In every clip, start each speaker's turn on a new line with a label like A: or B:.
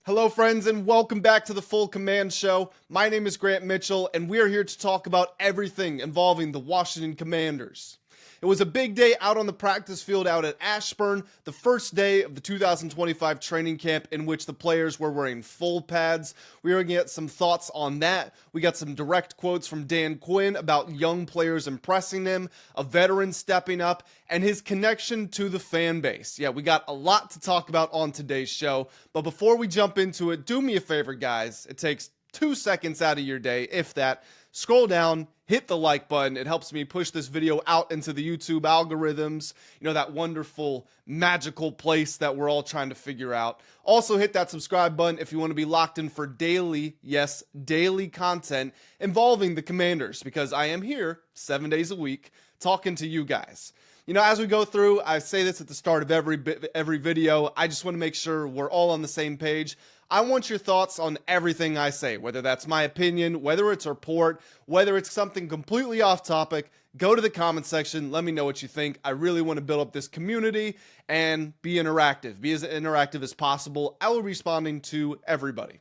A: Hello friends and welcome back to the Full Command Show. My name is Grant Mitchell and we are here to talk about everything involving the Washington Commanders. It was a big day out on the practice field out at Ashburn, the first day of the 2025 training camp in which the players were wearing full pads. We are going to get some thoughts on that. We got some direct quotes from Dan Quinn about young players impressing him, a veteran stepping up, and his connection to the fan base. Yeah, we got a lot to talk about on today's show, but before we jump into it, do me a favor, guys. It takes 2 seconds out of your day, if that. Scroll down, hit the like button. It helps me push this video out into the YouTube algorithms, that wonderful, magical place that we're all trying to figure out. Also hit that subscribe button if you want to be locked in for daily, yes, daily content involving the Commanders, because I am here 7 days a week talking to you guys. As we go through, I say this at the start of every video, I just want to make sure we're all on the same page. I want your thoughts on everything I say, whether that's my opinion, whether it's a report, whether it's something completely off topic. Go to the comment section. Let me know what you think. I really want to build up this community and be interactive. Be as interactive as possible. I will be responding to everybody.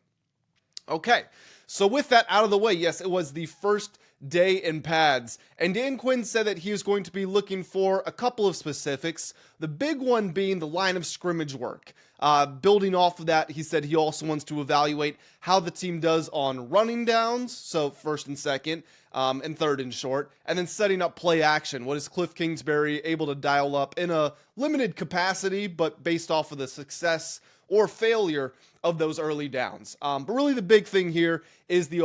A: Okay, so with that out of the way, yes, it was the first day in pads, and Dan Quinn said that he was going to be looking for a couple of specifics, the big one being the line of scrimmage work. Building off of that, he said he also wants to evaluate how the team does on running downs, so first and second, and third and short, and then setting up play action. What is Cliff Kingsbury able to dial up in a limited capacity, but based off of the success or failure of those early downs. But really the big thing here is the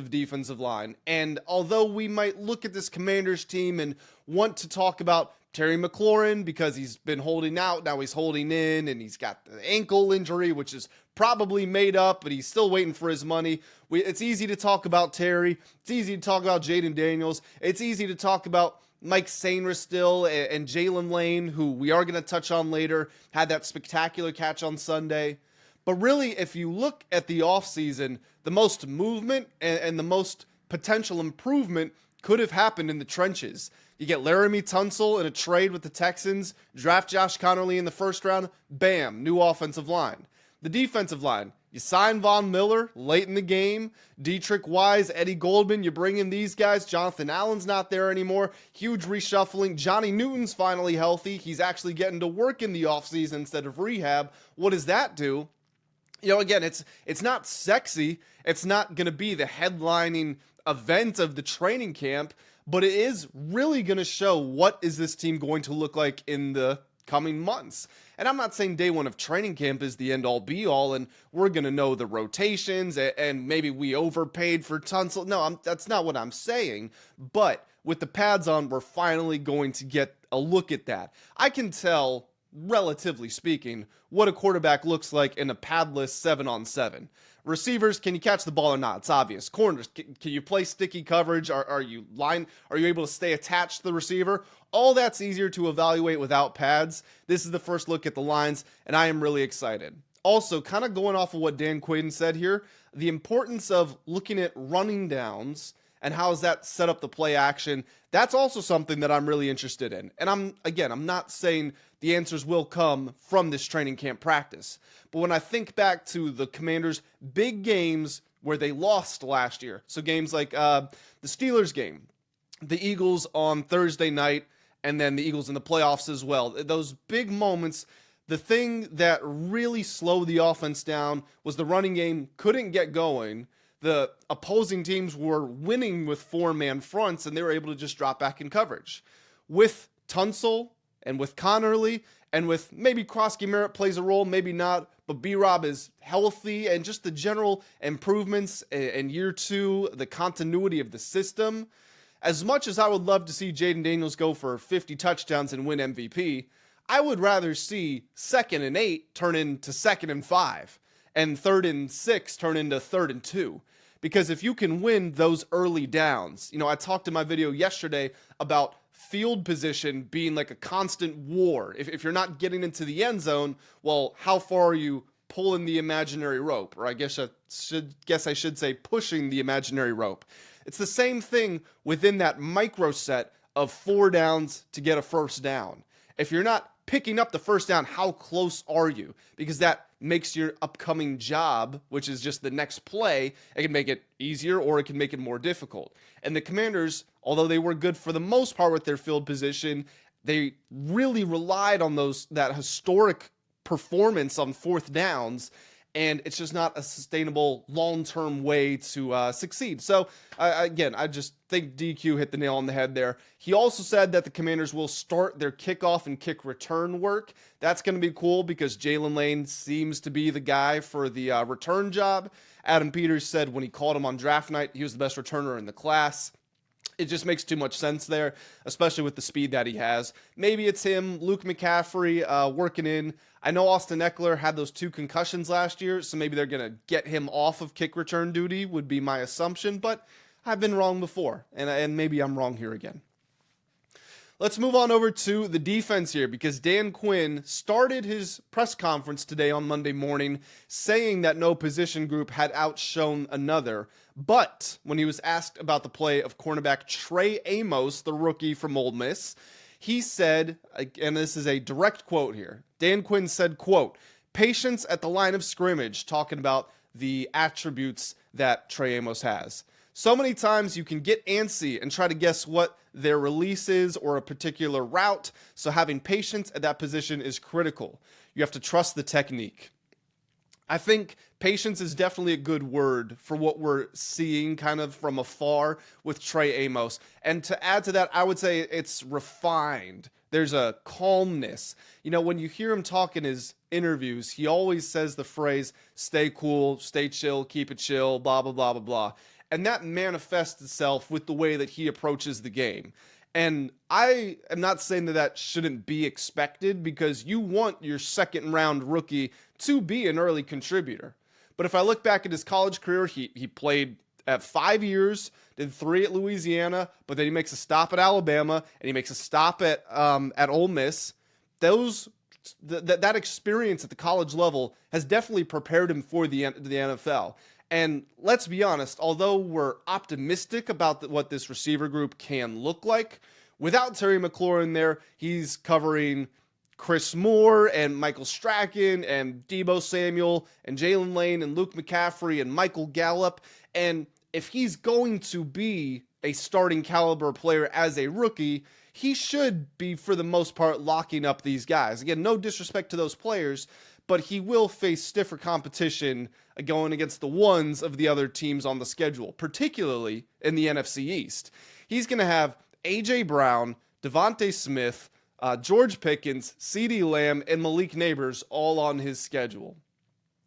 A: defensive line. And although we might look at this Commanders team and want to talk about Terry McLaurin because he's been holding out, now he's holding in, and he's got the ankle injury, which is probably made up, but he's still waiting for his money. It's easy to talk about Terry. It's easy to talk about Jaden Daniels. It's easy to talk about Mike Sainris still, and Jaylin Lane, who we are going to touch on later, had that spectacular catch on Sunday. But really, if you look at the offseason, the most movement and the most potential improvement could have happened in the trenches. You get Laramie Tunsil in a trade with the Texans, draft Josh Conerly in the first round, bam, new offensive line. The defensive line, you sign Von Miller late in the game, Dietrich Wise, Eddie Goldman, you bring in these guys, Jonathan Allen's not there anymore, huge reshuffling, Johnny Newton's finally healthy, he's actually getting to work in the offseason instead of rehab. What does that do? Again, it's not sexy, it's not going to be the headlining event of the training camp, but it is really going to show what is this team going to look like in the coming months. And I'm not saying day one of training camp is the end-all be-all, and we're going to know the rotations, and maybe we overpaid for Tunsil. No, that's not what I'm saying. But with the pads on, we're finally going to get a look at that. I can tell, relatively speaking, what a quarterback looks like in a padless 7-on-7. Receivers, can you catch the ball or not? It's obvious. Corners, can you play sticky coverage? Are you able to stay attached to the receiver? All that's easier to evaluate without pads. This is the first look at the lines, and I am really excited. Also, kind of going off of what Dan Quinn said here, the importance of looking at running downs and how does that set up the play action, that's also something that I'm really interested in. And I'm not saying the answers will come from this training camp practice. But when I think back to the Commanders' big games where they lost last year, so games like the Steelers game, the Eagles on Thursday night, and then the Eagles in the playoffs as well, those big moments, the thing that really slowed the offense down was the running game couldn't get going. The opposing teams were winning with 4-man fronts, and they were able to just drop back in coverage. With Tunsil and with Conerly and with maybe Krosky Merritt plays a role, maybe not, but B-Rob is healthy, and just the general improvements in year two, the continuity of the system. As much as I would love to see Jaden Daniels go for 50 touchdowns and win MVP, I would rather see 2nd and 8 turn into 2nd and 5 and 3rd and 6 turn into 3rd and 2. Because if you can win those early downs, I talked in my video yesterday about field position being like a constant war. If you're not getting into the end zone, well, how far are you pulling the imaginary rope? Or I guess I should say pushing the imaginary rope. It's the same thing within that micro set of 4 downs to get a first down. If you're not picking up the first down, how close are you? Because that makes your upcoming job, which is just the next play, it can make it easier or it can make it more difficult. And the Commanders, although they were good for the most part with their field position, they really relied on that historic performance on fourth downs, and it's just not a sustainable long-term way to succeed. So, again, I just think DQ hit the nail on the head there. He also said that the Commanders will start their kickoff and kick return work. That's going to be cool because Jaylin Lane seems to be the guy for the return job. Adam Peters said when he called him on draft night, he was the best returner in the class. It just makes too much sense there, especially with the speed that he has. Maybe it's him, Luke McCaffrey working in. I know Austin Eckler had those 2 concussions last year, so maybe they're going to get him off of kick return duty would be my assumption, but I've been wrong before, and maybe I'm wrong here again. Let's move on over to the defense here because Dan Quinn started his press conference today on Monday morning saying that no position group had outshone another. But when he was asked about the play of cornerback Trey Amos, the rookie from Ole Miss, he said, and this is a direct quote here, Dan Quinn said, quote, "Patience at the line of scrimmage," talking about the attributes that Trey Amos has. So many times you can get antsy and try to guess what their release is or a particular route, so having patience at that position is critical. You have to trust the technique. I think patience is definitely a good word for what we're seeing kind of from afar with Trey Amos. And to add to that, I would say it's refined. There's a calmness. You know, when you hear him talk in his interviews, he always says the phrase, "Stay cool, stay chill, keep it chill, blah, blah, blah, blah, blah." And that manifests itself with the way that he approaches the game. And I am not saying that shouldn't be expected because you want your second round rookie to be an early contributor. But if I look back at his college career, he played at 5 years, did 3 at Louisiana, but then he makes a stop at Alabama and he makes a stop at Ole Miss. That experience at the college level has definitely prepared him for the NFL. And let's be honest, although we're optimistic about what this receiver group can look like, without Terry McLaurin there, he's covering Chris Moore and Michael Strachan and Deebo Samuel and Jaylin Lane and Luke McCaffrey and Michael Gallup. And if he's going to be a starting caliber player as a rookie, he should be, for the most part, locking up these guys. Again, no disrespect to those players, but he will face stiffer competition going against the ones of the other teams on the schedule, particularly in the NFC East. He's going to have A.J. Brown, Devontae Smith, George Pickens, CeeDee Lamb, and Malik Neighbors all on his schedule.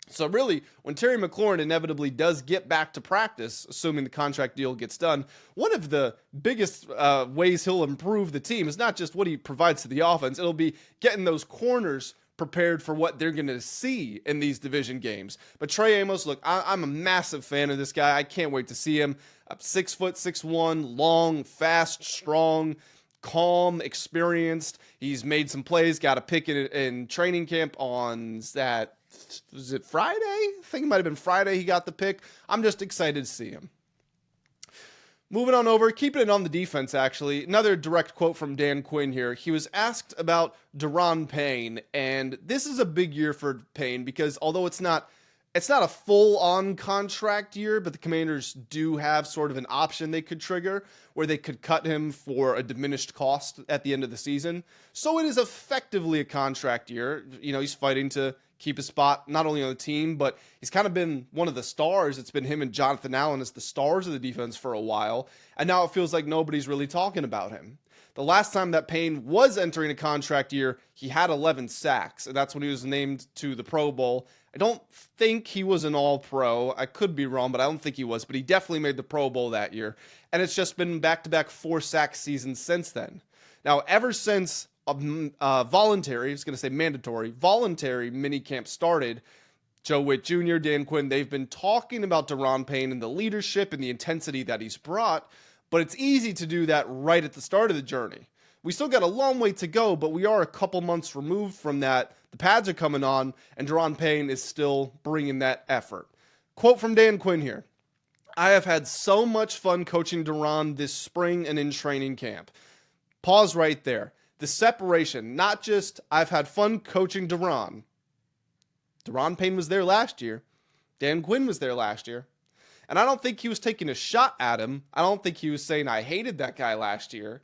A: So really, when Terry McLaurin inevitably does get back to practice, assuming the contract deal gets done, one of the biggest ways he'll improve the team is not just what he provides to the offense, it'll be getting those corners prepared for what they're going to see in these division games. But Trey Amos, look, I'm a massive fan of this guy. I can't wait to see him. 6 foot, 6'1", long, fast, strong, calm, experienced. He's made some plays, got a pick in training camp on that. Was it Friday? I think it might have been Friday he got the pick. I'm just excited to see him. Moving on over, keeping it on the defense, actually. Another direct quote from Dan Quinn here. He was asked about Daron Payne, and this is a big year for Payne because although it's not a full-on contract year, but the Commanders do have sort of an option they could trigger where they could cut him for a diminished cost at the end of the season. So it is effectively a contract year. You know, he's fighting to keep his spot not only on the team, but he's kind of been one of the stars. It's been him and Jonathan Allen as the stars of the defense for a while, and now it feels like nobody's really talking about him. The last time that Payne was entering a contract year, he had 11 sacks, and that's when he was named to the Pro Bowl. I don't think he was an All-Pro. I could be wrong, but I don't think he was, but he definitely made the Pro Bowl that year, and it's just been back-to-back 4-sack seasons since then. Now, ever since voluntary, I was going to say mandatory, voluntary minicamp started, Joe Witt Jr., Dan Quinn, they've been talking about Daron Payne and the leadership and the intensity that he's brought, but it's easy to do that right at the start of the journey. We still got a long way to go, but we are a couple months removed from that. The pads are coming on, and Daron Payne is still bringing that effort. Quote from Dan Quinn here. "I have had so much fun coaching Daron this spring and in training camp." Pause right there. The separation, not just I've had fun coaching Daron. Daron Payne was there last year. Dan Quinn was there last year. And I don't think he was taking a shot at him. I don't think he was saying I hated that guy last year.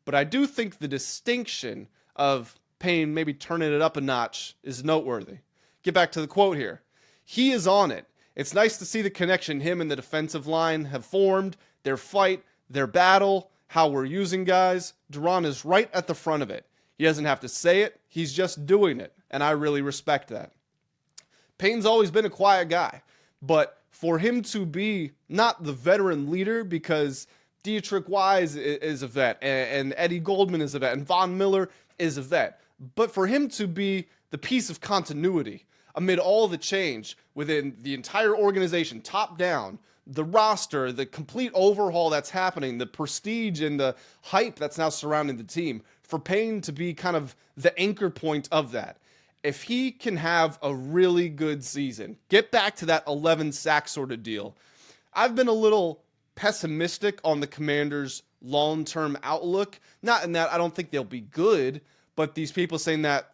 A: But I do think the distinction of Payne maybe turning it up a notch is noteworthy. Get back to the quote here. He is on it. It's nice to see the connection him and the defensive line have formed, their fight, their battle, how we're using guys. Daron is right at the front of it. He doesn't have to say it. He's just doing it. And I really respect that. Payne's always been a quiet guy. But for him to be not the veteran leader, because Dietrich Wise is a vet, and Eddie Goldman is a vet, and Von Miller is a vet. But for him to be the piece of continuity amid all the change within the entire organization, top down, the roster, the complete overhaul that's happening, the prestige and the hype that's now surrounding the team, for Payne to be kind of the anchor point of that. If he can have a really good season, get back to that 11 sack sort of deal. I've been a little pessimistic on the Commanders' long-term outlook. Not in that I don't think they'll be good, but these people saying that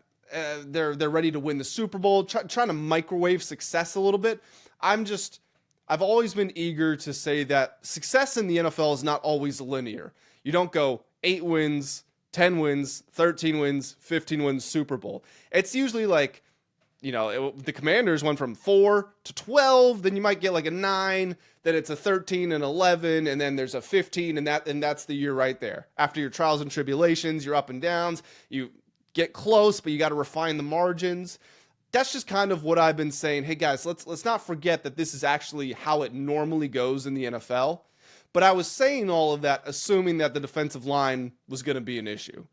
A: they're ready to win the Super Bowl, trying to microwave success a little bit. I've always been eager to say that success in the NFL is not always linear. You don't go 8 wins, 10 wins, 13 wins, 15 wins, Super Bowl. It's usually like, the Commanders went from 4 to 12, then you might get like a 9, then it's a 13 and 11, and then there's a 15, and that's the year right there. After your trials and tribulations, your up and downs, you get close, but you got to refine the margins. That's just kind of what I've been saying. Hey guys, let's not forget that this is actually how it normally goes in the NFL. But I was saying all of that assuming that the defensive line was going to be an issue.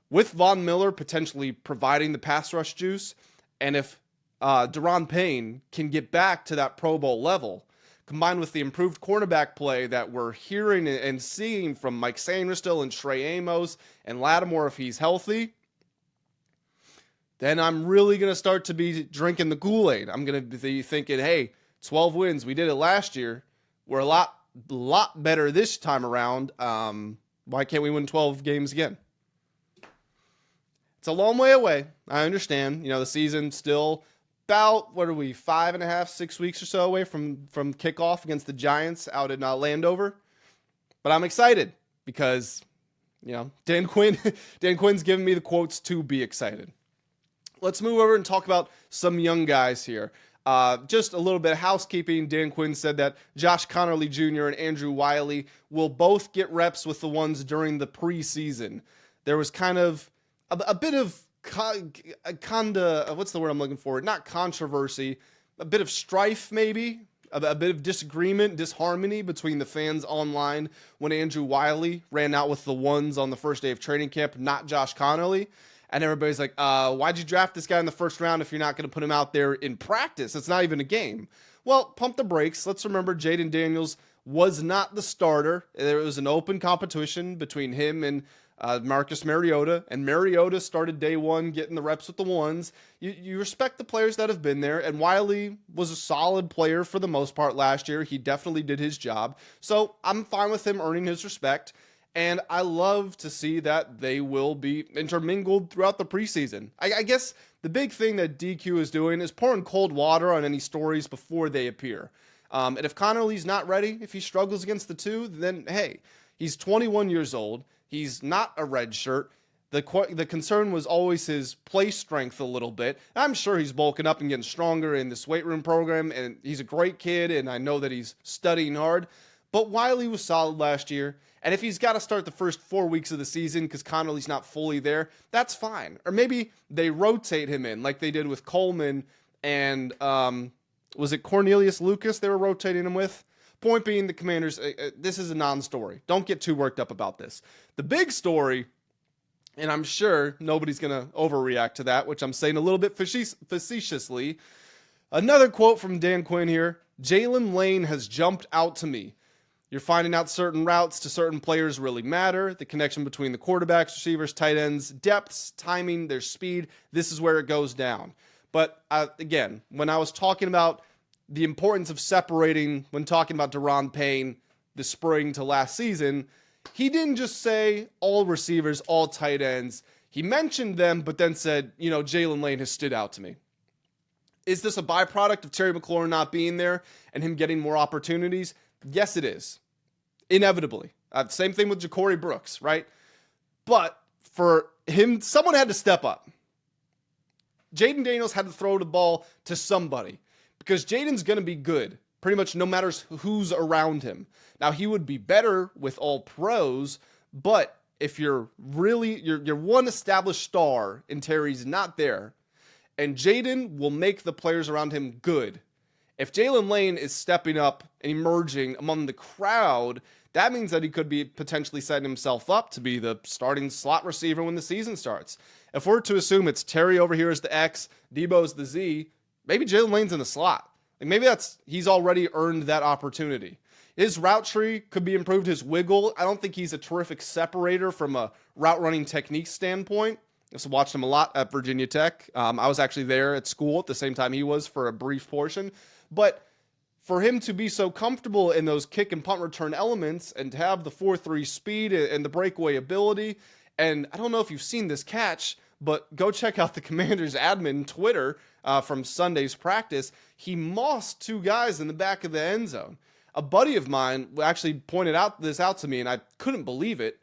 A: With Von Miller potentially providing the pass rush juice, and if Daron Payne can get back to that Pro Bowl level, combined with the improved cornerback play that we're hearing and seeing from Mike Sainristil and Trey Amos and Lattimore if he's healthy, then I'm really going to start to be drinking the Kool-Aid. I'm going to be thinking, hey, 12 wins. We did it last year. We're a lot better this time around. Why can't we win 12 games again? It's a long way away. I understand. The season's still about, 5.5, 6 weeks or so away from kickoff against the Giants out in Landover. But I'm excited because, Dan Quinn's giving me the quotes to be excited. Let's move over and talk about some young guys here. Just a little bit of housekeeping. Dan Quinn said that Josh Conerly Jr. and Andrew Wiley will both get reps with the ones during the preseason. There was kind of a bit of what's the word I'm looking for? Not controversy, a bit of strife maybe, a bit of disagreement, disharmony between the fans online when Andrew Wiley ran out with the ones on the first day of training camp, not Josh Conerly. And everybody's like, why'd you draft this guy in the first round if you're not going to put him out there in practice? It's not even a game. Well, pump the brakes. Let's remember Jaden Daniels was not the starter. There was an open competition between him and Marcus Mariota, and Mariota started day one getting the reps with the ones. You respect the players that have been there, and Wiley was a solid player for the most part last year. He definitely did his job. So I'm fine with him earning his respect. And I love to see that they will be intermingled throughout the preseason. I guess the big thing that DQ is doing is pouring cold water on any stories before they appear. And if Conerly's not ready, if he struggles against the two, then hey, he's 21 years old. He's not a red shirt. The concern was always his play strength a little bit. I'm sure he's bulking up and getting stronger in this weight room program, and he's a great kid, and I know that he's studying hard. But Wiley was solid last year. And if he's got to start the first 4 weeks of the season because Conerly's not fully there, that's fine. Or maybe they rotate him in like they did with Coleman and was it Cornelius Lucas they were rotating him with? Point being, the Commanders, this is a non-story. Don't get too worked up about this. The big story, and I'm sure nobody's going to overreact to that, which I'm saying a little bit facetiously. Another quote from Dan Quinn here. Jaylin Lane has jumped out to me. You're finding out certain routes to certain players really matter. The connection between the quarterbacks, receivers, tight ends, depths, timing, their speed. This is where it goes down. But again, when I was talking about the importance of separating, when talking about Daron Payne, the spring to last season, he didn't just say all receivers, all tight ends. He mentioned them, but then said, Jaylin Lane has stood out to me. Is this a byproduct of Terry McLaurin not being there and him getting more opportunities? Yes, it is. Inevitably. Same thing with Ja'Cory Brooks, right? But for him, someone had to step up. Jaden Daniels had to throw the ball to somebody because Jaden's going to be good pretty much no matter who's around him. Now, he would be better with all pros, but if you're really, you're one established star and Terry's not there, and Jaden will make the players around him good. If Jaylin Lane is stepping up and emerging among the crowd, that means that he could be potentially setting himself up to be the starting slot receiver when the season starts. If we're to assume it's Terry over here as the X, Debo's the Z, maybe Jaylin Lane's in the slot. Like maybe he's already earned that opportunity. His route tree could be improved, his wiggle. I don't think he's a terrific separator from a route running technique standpoint. I just watched him a lot at Virginia Tech. I was actually there at school at the same time he was for a brief portion. But for him to be so comfortable in those kick and punt return elements and to have the 4.3 speed and the breakaway ability, and I don't know if you've seen this catch, but go check out the Commanders admin Twitter from Sunday's practice. He mossed two guys in the back of the end zone. A buddy of mine actually pointed this out to me, and I couldn't believe it.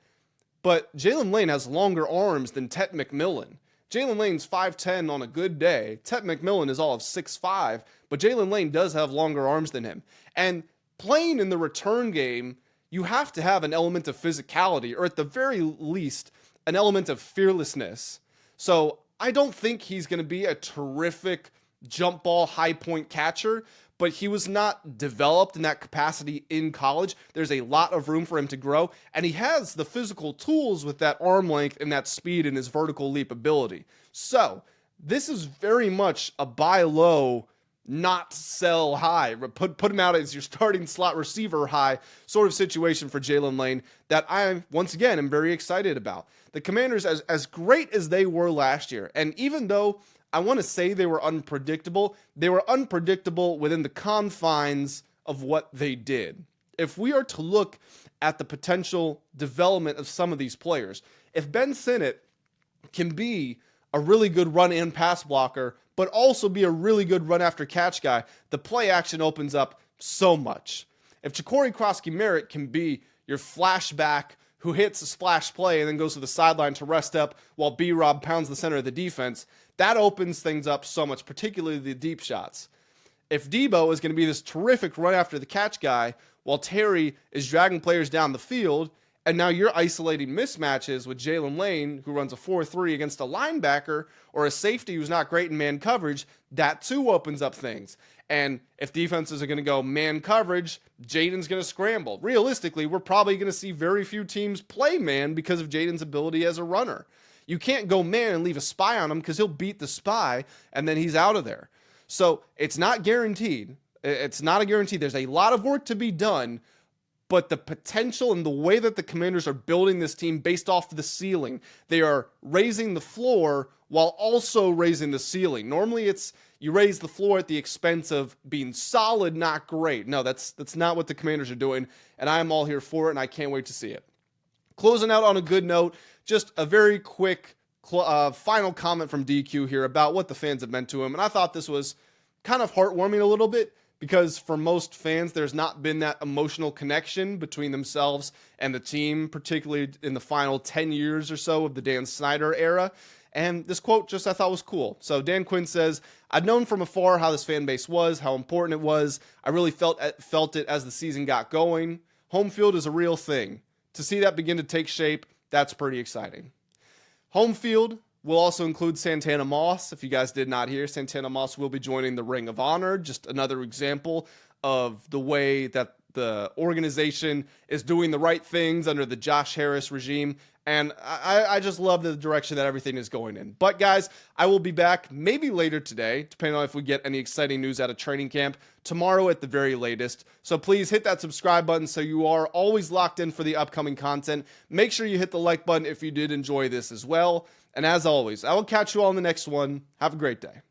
A: But Jaylin Lane has longer arms than Tet McMillan. Jaylin Lane's 5'10" on a good day. Tet McMillan is all of 6'5", but Jaylin Lane does have longer arms than him. And playing in the return game, you have to have an element of physicality, or at the very least, an element of fearlessness. So I don't think he's going to be a terrific jump ball high point catcher, but he was not developed in that capacity in college. There's a lot of room for him to grow, and he has the physical tools with that arm length and that speed and his vertical leap ability. So this is very much a buy low, not sell high. Put him out as your starting slot receiver high sort of situation for Jaylin Lane that I, once again, am very excited about. The Commanders, as great as they were last year, and even though I want to say they were unpredictable within the confines of what they did. If we are to look at the potential development of some of these players, if Ben Sinnott can be a really good run and pass blocker, but also be a really good run after catch guy, the play action opens up so much. If Ja'Cory Krosky-Merritt can be your flashback who hits a splash play and then goes to the sideline to rest up while B-Rob pounds the center of the defense, that opens things up so much, particularly the deep shots. If Debo is going to be this terrific run after the catch guy while Terry is dragging players down the field, and now you're isolating mismatches with Jaylin Lane, who runs a 4.3 against a linebacker or a safety who's not great in man coverage, that too opens up things. And if defenses are going to go man coverage, Jaden's going to scramble. Realistically, we're probably going to see very few teams play man because of Jaden's ability as a runner. You can't go man and leave a spy on him because he'll beat the spy and then he's out of there. So it's not guaranteed. It's not a guarantee. There's a lot of work to be done, but the potential and the way that the Commanders are building this team based off the ceiling, they are raising the floor while also raising the ceiling. Normally it's you raise the floor at the expense of being solid, not great. No, that's not what the Commanders are doing, and I'm all here for it, and I can't wait to see it. Closing out on a good note, just a very quick final comment from DQ here about what the fans have meant to him. And I thought this was kind of heartwarming a little bit because for most fans, there's not been that emotional connection between themselves and the team, particularly in the final 10 years or so of the Dan Snyder era. And this quote just I thought was cool. So Dan Quinn says, "I've known from afar how this fan base was, how important it was. I really felt it as the season got going. Home field is a real thing. To see that begin to take shape, that's pretty exciting." Home field will also include Santana Moss. If you guys did not hear, Santana Moss will be joining the Ring of Honor. Just another example of the way that the organization is doing the right things under the Josh Harris regime. And I just love the direction that everything is going in. But guys, I will be back maybe later today, depending on if we get any exciting news out of training camp, tomorrow at the very latest. So please hit that subscribe button so you are always locked in for the upcoming content. Make sure you hit the like button if you did enjoy this as well. And as always, I will catch you all in the next one. Have a great day.